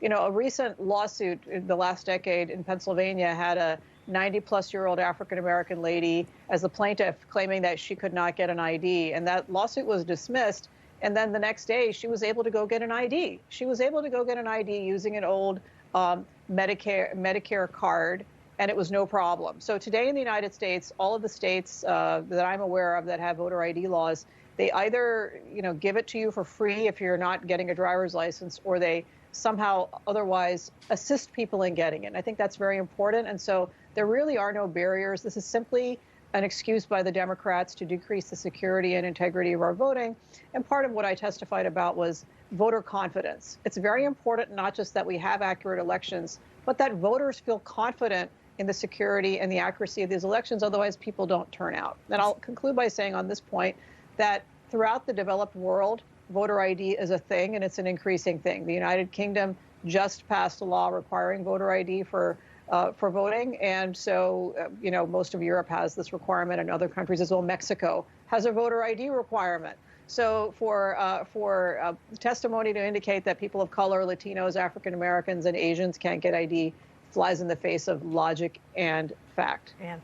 a recent lawsuit in the last decade in Pennsylvania had a 90-plus-year-old African-American lady as the plaintiff claiming that she could not get an ID. And that lawsuit was dismissed. And then the next day, she was able to go get an ID. She was able to go get an ID using an old Medicare card, and it was no problem. So today in the United States, all of the states that I'm aware of that have voter ID laws, they either give it to you for free if you're not getting a driver's license, or they somehow otherwise assist people in getting it. And I think that's very important. And so there really are no barriers. This is simply an excuse by the Democrats to decrease the security and integrity of our voting. And part of what I testified about was voter confidence. It's very important not just that we have accurate elections, but that voters feel confident in the security and the accuracy of these elections. Otherwise, people don't turn out. And I'll conclude by saying on this point that throughout the developed world, voter ID is a thing, and it's an increasing thing. The United Kingdom just passed a law requiring voter ID for voting, and so most of Europe has this requirement, and other countries as well. Mexico has a voter ID requirement. So for testimony to indicate that people of color, Latinos, African Americans, and Asians can't get ID flies in the face of logic and fact. Yeah.